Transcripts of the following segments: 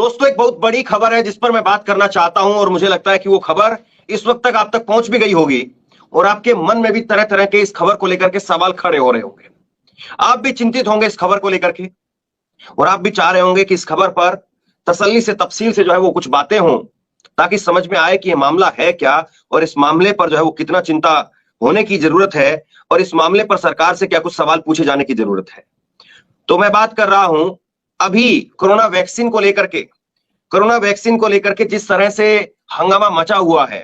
दोस्तों, एक बहुत बड़ी खबर है जिस पर मैं बात करना चाहता हूं और मुझे लगता है कि वो खबर इस वक्त तक आप तक पहुंच भी गई होगी और आपके मन में भी तरह तरह के इस खबर को लेकर के सवाल खड़े हो रहे होंगे। आप भी चिंतित होंगे इस खबर को लेकर के और आप भी चाह रहे होंगे कि इस खबर पर तसल्ली से तफसील से जो है वो कुछ बातें हों ताकि समझ में आए कि ये मामला है क्या और इस मामले पर जो है वो कितना चिंता होने की जरूरत है और इस मामले पर सरकार से क्या कुछ सवाल पूछे जाने की जरूरत है। तो मैं बात कर रहा हूं अभी कोरोना वैक्सीन को लेकर के जिस तरह से हंगामा मचा हुआ है।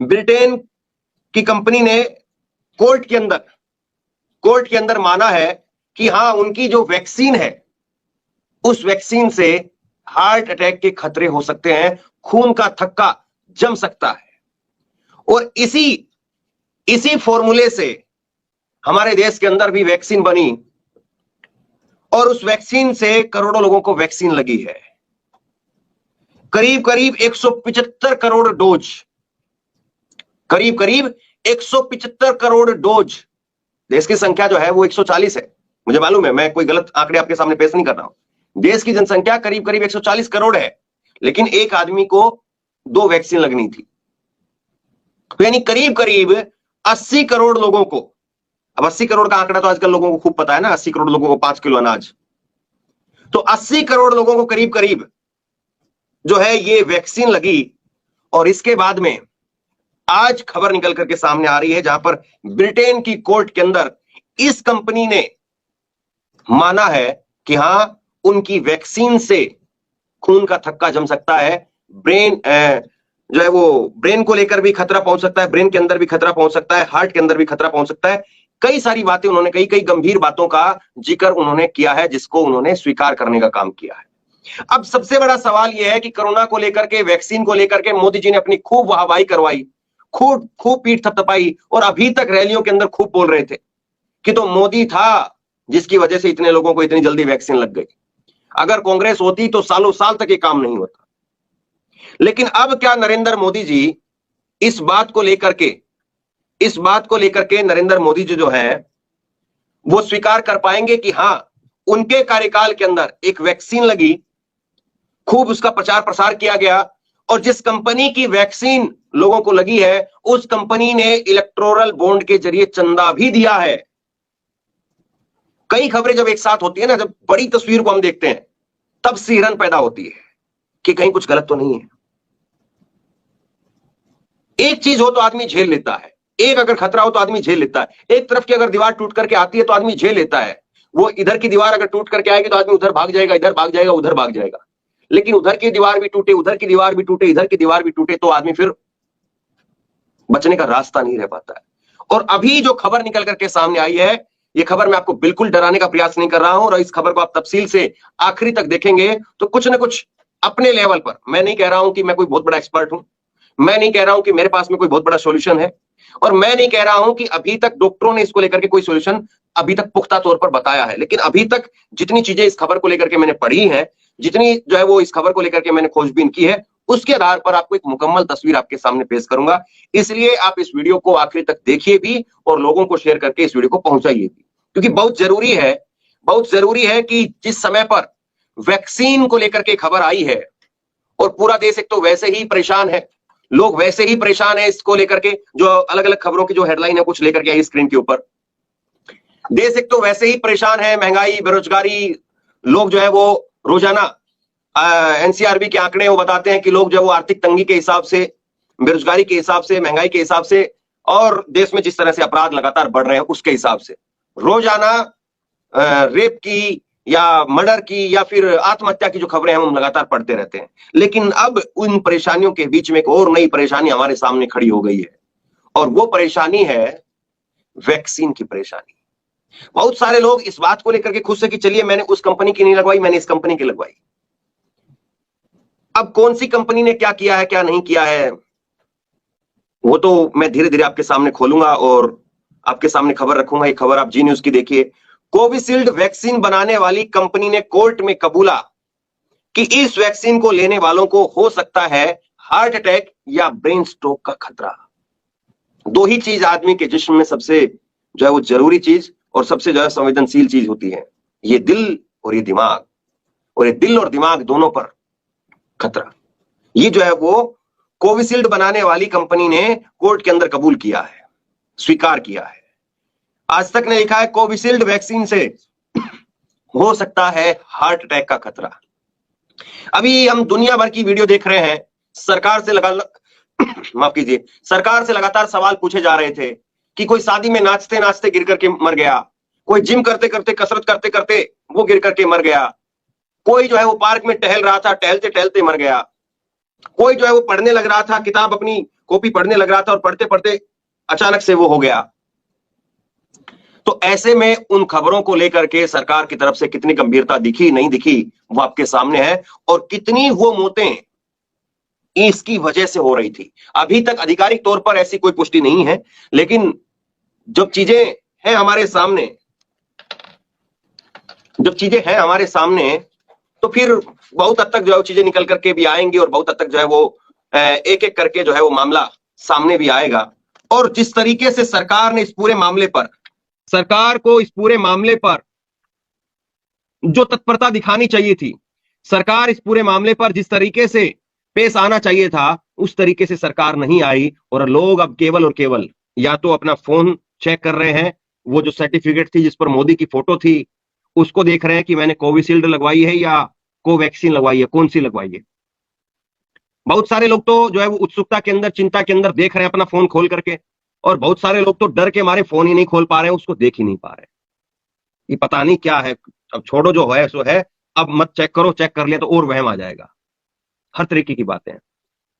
ब्रिटेन की कंपनी ने कोर्ट के अंदर माना है कि हां, उनकी जो वैक्सीन है उस वैक्सीन से हार्ट अटैक के खतरे हो सकते हैं, खून का थक्का जम सकता है। और इसी फॉर्मूले से हमारे देश के अंदर भी वैक्सीन बनी और उस वैक्सीन से करोड़ों लोगों को वैक्सीन लगी है। करीब करीब 175 करोड़ डोज, करीब करीब 175 करोड़ डोज। देश की संख्या जो है वो 140 है, मुझे मालूम है, मैं कोई गलत आंकड़े आपके सामने पेश नहीं कर रहा हूं। देश की जनसंख्या करीब करीब 140 करोड़ है, लेकिन एक आदमी को 2 वैक्सीन लगनी थी। तो यानी करीब करीब 80 करोड़ लोगों को, अब 80 करोड़ का आंकड़ा तो आजकल लोगों को खूब पता है ना, 80 करोड़ लोगों को 5 किलो अनाज, तो 80 करोड़ लोगों को करीब करीब जो है ये वैक्सीन लगी। और इसके बाद में आज खबर निकल करके सामने आ रही है जहां पर ब्रिटेन की कोर्ट के अंदर इस कंपनी ने माना है कि हां, उनकी वैक्सीन से खून का थक्का जम सकता है, ब्रेन जो है वो ब्रेन को लेकर भी खतरा पहुंच सकता है, ब्रेन के अंदर भी खतरा पहुंच सकता है, हार्ट के अंदर भी खतरा पहुंच सकता है। कई सारी बातें उन्होंने, कई गंभीर बातों का जिक्र उन्होंने किया है जिसको उन्होंने स्वीकार करने का काम किया है। अब सबसे बड़ा सवाल यह है कि कोरोना को लेकर के, वैक्सीन को लेकर के मोदी जी ने अपनी खूब वाहवाही करवाई, खूब पीठ थपथपाई और अभी तक रैलियों के अंदर खूब बोल रहे थे कि तो मोदी था जिसकी वजह से इतने लोगों को इतनी जल्दी वैक्सीन लग गई। अगर कांग्रेस होती तो सालों साल तक ये काम नहीं होता। लेकिन अब क्या नरेंद्र मोदी जी इस बात को लेकर के नरेंद्र मोदी जी जो है वो स्वीकार कर पाएंगे कि हां, उनके कार्यकाल के अंदर एक वैक्सीन लगी, खूब उसका प्रचार प्रसार किया गया और जिस कंपनी की वैक्सीन लोगों को लगी है उस कंपनी ने इलेक्टोरल बॉन्ड के जरिए चंदा भी दिया है। कई खबरें जब एक साथ होती है ना, जब बड़ी तस्वीर को हम देखते हैं तब सिहरन पैदा होती है कि कहीं कुछ गलत तो नहीं है। एक चीज हो तो आदमी झेल लेता है, एक अगर खतरा हो तो आदमी झेल लेता है। एक तरफ की अगर दीवार टूट करके आती है तो आदमी झेल लेता है। वो इधर की दीवार अगर टूट करके आएगी तो आदमी उधर भाग जाएगा, इधर भाग जाएगा, उधर भाग जाएगा। लेकिन उधर की दीवार भी टूटे, उधर की दीवार भी टूटे, इधर की दीवार भी टूटे तो आदमी फिर बचने का रास्ता नहीं रह पाता है। और अभी जो खबर निकल करके सामने आई है, ये खबर मैं आपको बिल्कुल डराने का प्रयास नहीं कर रहा हूं और इस खबर को आप तफसील से आखिरी तक देखेंगे तो कुछ ना कुछ अपने लेवल पर, मैं नहीं कह रहा हूं कि मैं कोई बहुत बड़ा एक्सपर्ट हूं, मैं नहीं कह रहा हूं कि मेरे पास में कोई बहुत बड़ा सॉल्यूशन है और मैं नहीं कह रहा हूं कि अभी तक डॉक्टरों ने इसको लेकर के कोई सॉल्यूशन अभी तक पुख्ता तौर पर बताया है। लेकिन अभी तक जितनी चीजें इस खबर को लेकर के मैंने पढ़ी है, जितनी जो है वो इस खबर को लेकर के मैंने खोजबीन की है, उसके आधार पर आपको एक मुकम्मल तस्वीर आपके सामने पेश करूंगा। इसलिए आप इस वीडियो को आखिरी तक देखिए भी और लोगों को शेयर करके इस वीडियो को पहुंचाइए भी, क्योंकि बहुत जरूरी है कि जिस समय पर वैक्सीन को लेकर के खबर आई है और पूरा देश एक तो वैसे ही परेशान है, लोग वैसे ही परेशान है इसको लेकर के, जो अलग अलग खबरों की जो हेडलाइन है कुछ लेकर के आई स्क्रीन के ऊपर, देश एक तो वैसे ही परेशान है, महंगाई, बेरोजगारी, लोग जो है वो रोजाना एनसीआरबी के आंकड़े वो बताते हैं कि लोग जो है वो आर्थिक तंगी के हिसाब से, बेरोजगारी के हिसाब से, महंगाई के हिसाब से और देश में जिस तरह से अपराध लगातार बढ़ रहे हैं उसके हिसाब से रोजाना रेप की या मर्डर की या फिर आत्महत्या की जो खबरें हैं हम लगातार पढ़ते रहते हैं। लेकिन अब उन परेशानियों के बीच में एक और नई परेशानी हमारे सामने खड़ी हो गई है और वो परेशानी है वैक्सीन की परेशानी। बहुत सारे लोग इस बात को लेकर के खुश है कि चलिए मैंने उस कंपनी की नहीं लगवाई, मैंने इस कंपनी की लगवाई। अब कौन सी कंपनी ने क्या किया है, क्या नहीं किया है, वो तो मैं धीरे धीरे आपके सामने खोलूंगा और आपके सामने खबर रखूंगा। ये खबर आप जी न्यूज की देखिए। कोविशील्ड वैक्सीन बनाने वाली कंपनी ने कोर्ट में कबूला कि इस वैक्सीन को लेने वालों को हो सकता है हार्ट अटैक या ब्रेन स्ट्रोक का खतरा। दो ही चीज आदमी के जिस्म में सबसे जो है वो जरूरी चीज और सबसे ज्यादा संवेदनशील चीज होती है, ये दिल और ये दिमाग। और ये दिल और दिमाग दोनों पर खतरा। ये जो है वो कोविशील्ड बनाने वाली कंपनी ने कोर्ट के अंदर कबूल किया है, स्वीकार किया है। आज तक ने लिखा है कोविशील्ड वैक्सीन से हो सकता है हार्ट अटैक का खतरा। अभी हम दुनिया भर की वीडियो देख रहे हैं, सरकार से माफ कीजिए, सरकार से लगातार सवाल पूछे जा रहे थे कि कोई शादी में नाचते नाचते गिर करके मर गया, कोई जिम करते करते कसरत करते करते वो गिर करके मर गया, कोई जो है वो पार्क में टहल रहा था, टहलते टहलते मर गया, कोई जो है वो पढ़ने लग रहा था, किताब अपनी कॉपी पढ़ने लग रहा था और पढ़ते पढ़ते अचानक से वो हो गया। तो ऐसे में उन खबरों को लेकर के सरकार की तरफ से कितनी गंभीरता दिखी नहीं दिखी वो आपके सामने है, और कितनी वो मौतें इसकी वजह से हो रही थी। अभी तक आधिकारिक तौर पर ऐसी कोई पुष्टि नहीं है, लेकिन जब चीजें हैं हमारे सामने, तो फिर बहुत हद तक जो है चीजें निकल करके भी आएंगी और बहुत हद तक जो है वो एक एक करके जो है वो मामला सामने भी आएगा। और जिस तरीके से सरकार ने इस पूरे मामले पर, सरकार को इस पूरे मामले पर जो तत्परता दिखानी चाहिए थी, सरकार इस पूरे मामले पर जिस तरीके से पेश आना चाहिए था, उस तरीके से सरकार नहीं आई। और लोग अब केवल और केवल या तो अपना फोन चेक कर रहे हैं, वो जो सर्टिफिकेट थी जिस पर मोदी की फोटो थी उसको देख रहे हैं कि मैंने कोविशील्ड लगवाई है या कोवैक्सीन लगवाई है, कौन सी लगवाई है। बहुत सारे लोग तो जो है वो उत्सुकता के अंदर, चिंता के अंदर देख रहे हैं अपना फोन खोल करके, और बहुत सारे लोग तो डर के मारे फोन ही नहीं खोल पा रहे हैं, उसको देख ही नहीं पा रहे। ये पता नहीं क्या है। अब छोड़ो, जो है सो है, अब मत चेक करो, चेक कर लिया तो और वहम आ जाएगा। हर तरीके की बातें हैं।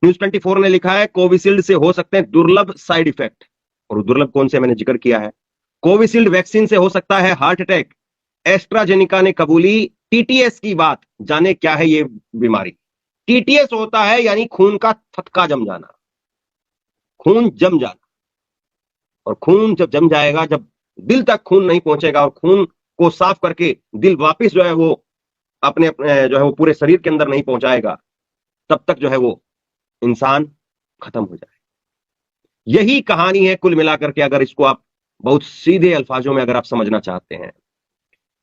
न्यूज 24 ने लिखा है कोविशील्ड से हो सकते हैं दुर्लभ साइड इफेक्ट, और दुर्लभ कौन से मैंने जिक्र किया है। कोविशील्ड वैक्सीन से हो सकता है हार्ट अटैक, एस्ट्राजेनिका ने कबूली टीटीएस की बात। जाने क्या है ये बीमारी। टीटीएस होता है यानी खून का थक्का जम जाना, खून जम जाना। और खून जब जम जाएगा, जब दिल तक खून नहीं पहुंचेगा और खून को साफ करके दिल वापस जो है वो अपने जो है वो पूरे शरीर के अंदर नहीं पहुंचाएगा, तब तक जो है वो इंसान खत्म हो जाए। यही कहानी है कुल मिलाकर के, अगर इसको आप बहुत सीधे अल्फाजों में अगर आप समझना चाहते हैं।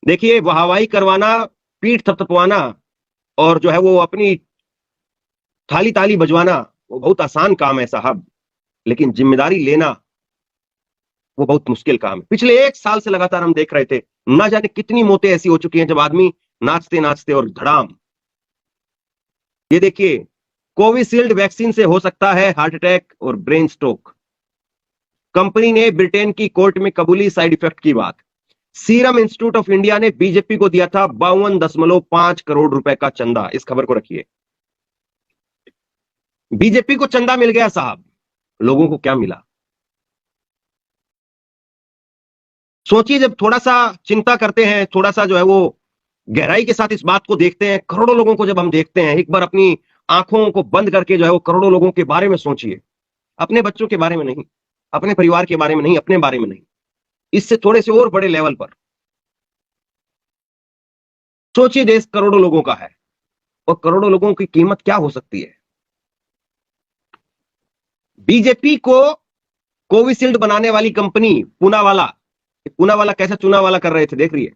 देखिए, वाहवाही करवाना, पीठ थपथपवाना और जो है वो अपनी थाली ताली बजवाना वो बहुत आसान काम है साहब, लेकिन जिम्मेदारी लेना वो बहुत मुश्किल काम है। पिछले 1 साल से लगातार हम देख रहे थे, ना जाने कितनी मौतें ऐसी हो चुकी हैं जब आदमी नाचते नाचते और धड़ाम। ये देखिए, कोविशील्ड वैक्सीन से हो सकता है हार्ट अटैक और ब्रेन स्ट्रोक। कंपनी ने ब्रिटेन की कोर्ट में कबूली साइड इफेक्ट की बात। सीरम इंस्टीट्यूट ऑफ इंडिया ने बीजेपी को दिया था 52.5 करोड़ रुपए का चंदा। इस खबर को रखिए, बीजेपी को चंदा मिल गया साहब, लोगों को क्या मिला? सोचिए, जब थोड़ा सा चिंता करते हैं, थोड़ा सा जो है वो गहराई के साथ इस बात को देखते हैं, करोड़ों लोगों को जब हम देखते हैं, एक बार अपनी आंखों को बंद करके जो है वो करोड़ों लोगों के बारे में सोचिए। अपने बच्चों के बारे में नहीं, अपने परिवार के बारे में नहीं, अपने बारे में नहीं, इससे थोड़े से और बड़े लेवल पर सोचिए। देश करोड़ों लोगों का है और करोड़ों लोगों की कीमत क्या हो सकती है। बीजेपी को कोविशील्ड बनाने वाली कंपनी पूनावाला कैसा चूनावाला कर रहे थे, देख रही है।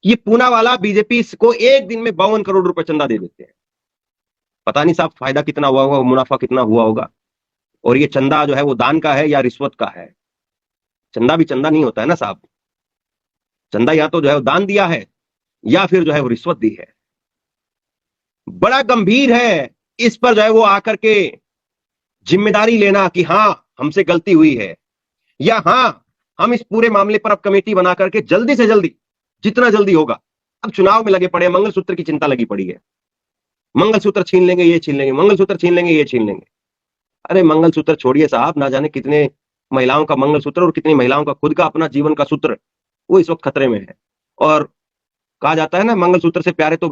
ये पूनावाला बीजेपी को एक दिन में 52 करोड़ रुपए चंदा दे देते हैं। पता नहीं साहब फायदा कितना हुआ होगा, मुनाफा कितना हुआ होगा। और ये चंदा जो है वो दान का है या रिश्वत का है? चंदा भी चंदा नहीं होता है ना साहब। चंदा या तो जो है वो दान दिया है या फिर जो है वो रिश्वत दी है। बड़ा गंभीर है इस पर जो है वो आकर के जिम्मेदारी लेना कि हां हमसे गलती हुई है, या हां हम इस पूरे मामले पर अब कमेटी बना करके जल्दी से जल्दी, जितना जल्दी होगा, अब चुनाव में लगे पड़े, मंगलसूत्र की चिंता लगी पड़ी है। मंगलसूत्र छीन लेंगे, ये छीन लेंगे, मंगलसूत्र छीन लेंगे, ये छीन लेंगे। अरे मंगलसूत्र छोड़िए साहब, ना जाने कितने महिलाओं का मंगलसूत्र और कितनी महिलाओं का खुद का अपना जीवन का सूत्र वो इस वक्त खतरे में है। और कहा जाता है ना, मंगलसूत्र से प्यारे तो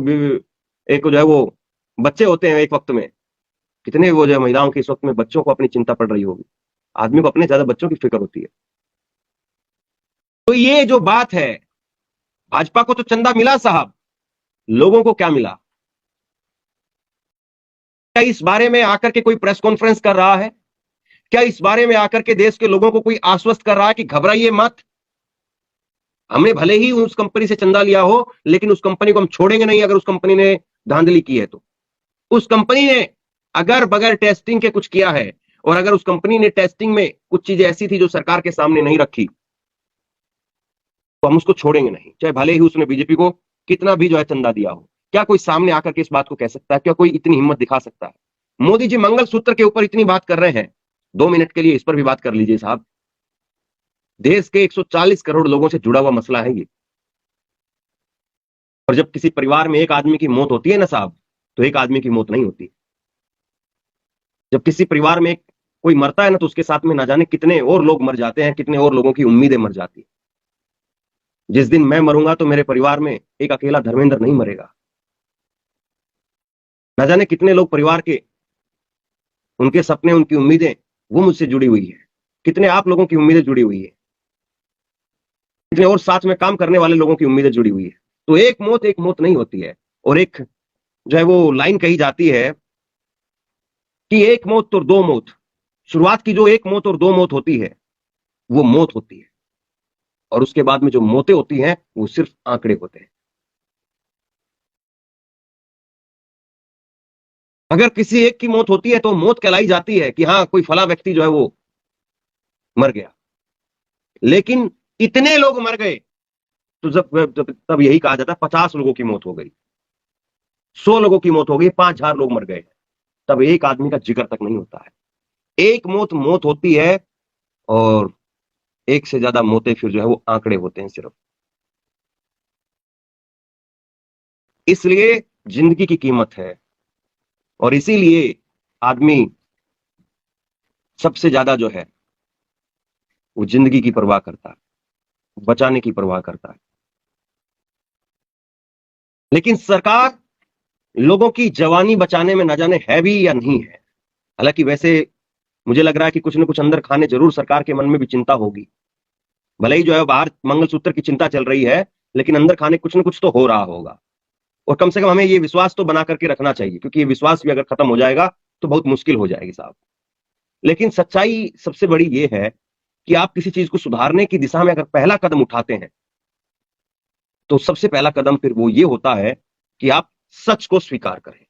एक जो है वो बच्चे होते हैं एक वक्त में। कितने वो जो महिलाओं की इस वक्त में बच्चों को अपनी चिंता पड़ रही होगी। आदमी को अपने ज्यादा बच्चों की फिक्र होती है। तो ये जो बात है, भाजपा को तो चंदा मिला साहब, लोगों को क्या मिला? क्या इस बारे में आकर के कोई प्रेस कॉन्फ्रेंस कर रहा है? क्या इस बारे में आकर के देश के लोगों को कोई आश्वस्त कर रहा है कि घबराइए मत, हमने भले ही उस कंपनी से चंदा लिया हो, लेकिन उस कंपनी को हम छोड़ेंगे नहीं अगर उस कंपनी ने धांधली की है तो। उस कंपनी ने अगर बगैर टेस्टिंग के कुछ किया है, और अगर उस कंपनी ने टेस्टिंग में कुछ चीजें ऐसी थी जो सरकार के सामने नहीं रखी, तो हम उसको छोड़ेंगे नहीं, चाहे भले ही उसने बीजेपी को कितना भी जो है चंदा दिया हो। क्या कोई सामने आकर के इस बात को कह सकता है? क्या कोई इतनी हिम्मत दिखा सकता है? मोदी जी मंगलसूत्र के ऊपर इतनी बात कर रहे हैं, 2 मिनट के लिए इस पर भी बात कर लीजिए साहब। देश के 140 करोड़ लोगों से जुड़ा हुआ मसला है ये। और जब किसी परिवार में एक आदमी की मौत होती है ना साहब, तो एक आदमी की मौत नहीं होती। जब किसी परिवार में कोई मरता है ना, तो उसके साथ में ना जाने कितने और लोग मर जाते हैं, कितने और लोगों की उम्मीदें मर जाती है। जिस दिन मैं मरूंगा तो मेरे परिवार में एक अकेला धर्मेंद्र नहीं मरेगा, ना जाने कितने लोग परिवार के, उनके सपने, उनकी उम्मीदें वो मुझसे जुड़ी हुई है। कितने आप लोगों की उम्मीदें जुड़ी हुई है, कितने और साथ में काम करने वाले लोगों की उम्मीदें जुड़ी हुई है। तो एक मौत नहीं होती है। और एक जो है वो लाइन कही जाती है कि एक मौत तो दो मौत, शुरुआत की जो एक मौत और दो मौत होती है वो मौत होती है, और उसके बाद में जो मौतें होती हैं वो सिर्फ आंकड़े होते हैं। अगर किसी एक की मौत होती है तो मौत कहलाई जाती है कि हाँ कोई फला व्यक्ति जो है वो मर गया। लेकिन इतने लोग मर गए तो तब यही कहा जाता है 50 लोगों की मौत हो गई, 100 लोगों की मौत हो गई, 5,000 लोग मर गए, तब एक आदमी का जिक्र तक नहीं होता है। एक मौत मौत होती है, और एक से ज्यादा मौतें फिर जो है वो आंकड़े होते हैं सिर्फ। इसलिए जिंदगी की कीमत है, और इसीलिए आदमी सबसे ज्यादा जो है वो जिंदगी की परवाह करता है, बचाने की परवाह करता है। लेकिन सरकार लोगों की जवानी बचाने में न जाने है भी या नहीं है। हालांकि वैसे मुझे लग रहा है कि कुछ न कुछ अंदर खाने जरूर सरकार के मन में भी चिंता होगी। भले ही जो है बाहर मंगलसूत्र की चिंता चल रही है, लेकिन अंदर खाने कुछ न कुछ तो हो रहा होगा। और कम से कम हमें ये विश्वास तो बना करके रखना चाहिए, क्योंकि ये विश्वास भी अगर खत्म हो जाएगा तो बहुत मुश्किल हो जाएगी साहब। लेकिन सच्चाई सबसे बड़ी ये है कि आप किसी चीज को सुधारने की दिशा में अगर पहला कदम उठाते हैं, तो सबसे पहला कदम फिर वो ये होता है कि आप सच को स्वीकार करें।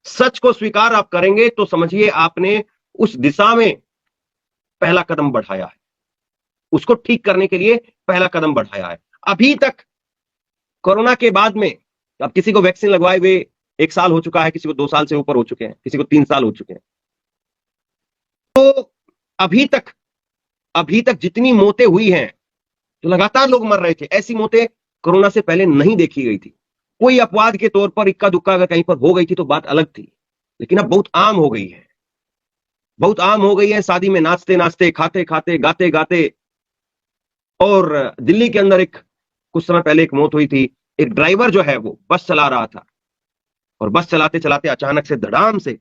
सच को स्वीकार आप करेंगे तो समझिए आपने उस दिशा में पहला कदम बढ़ाया है, उसको ठीक करने के लिए पहला कदम बढ़ाया है। अभी तक कोरोना के बाद में, अब किसी को वैक्सीन लगवाए हुए 1 साल हो चुका है, किसी को 2 साल से ऊपर हो चुके हैं, किसी को 3 साल हो चुके हैं। तो अभी तक जितनी मौतें हुई हैं, जो लगातार लोग मर रहे थे, ऐसी मौतें कोरोना से पहले नहीं देखी गई थी। कोई अपवाद के तौर पर इक्का दुक्का अगर कहीं पर हो गई थी तो बात अलग थी, लेकिन अब बहुत आम हो गई है, बहुत आम हो गई है। शादी में नाचते नाचते, खाते खाते, गाते गाते। और दिल्ली के अंदर एक कुछ समय पहले एक मौत हुई थी। एक ड्राइवर जो है वो बस चला रहा था, और बस चलाते चलाते अचानक से धड़ाम से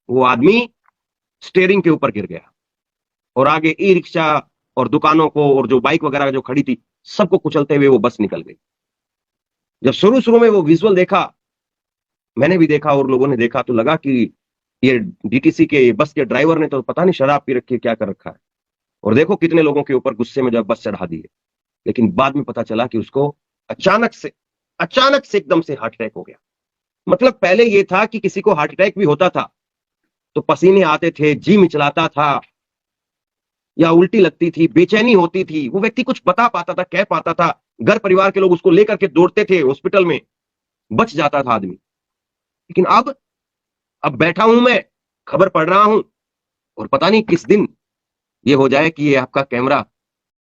वो आदमी स्टीयरिंग के ऊपर गिर गया, और आगे ई रिक्शा और दुकानों को और जो बाइक वगैरह जो खड़ी थी सबको कुचलते हुए वो बस निकल गई। जब शुरू शुरू में वो विजुअल देखा, मैंने भी देखा और लोगों ने देखा, तो लगा कि ये डीटीसी के बस के ड्राइवर ने तो पता नहीं शराब पी रखी है, क्या कर रखा है। और देखो कितने लोगों के ऊपर गुस्से में जब बस चढ़ा दी है। लेकिन बाद में पता चला कि उसको अचानक से एकदम से हार्ट अटैक हो गया। मतलब पहले ये था कि किसी को हार्ट अटैक भी होता था तो पसीने आते थे, जी मिचलाता था, या उल्टी लगती थी, बेचैनी होती थी, वो व्यक्ति कुछ बता पाता था, कह पाता था, घर परिवार के लोग उसको लेकर के दौड़ते थे हॉस्पिटल में, बच जाता था आदमी। लेकिन अब बैठा हूं मैं, खबर पढ़ रहा हूं, और पता नहीं किस दिन ये हो जाए कि ये आपका कैमरा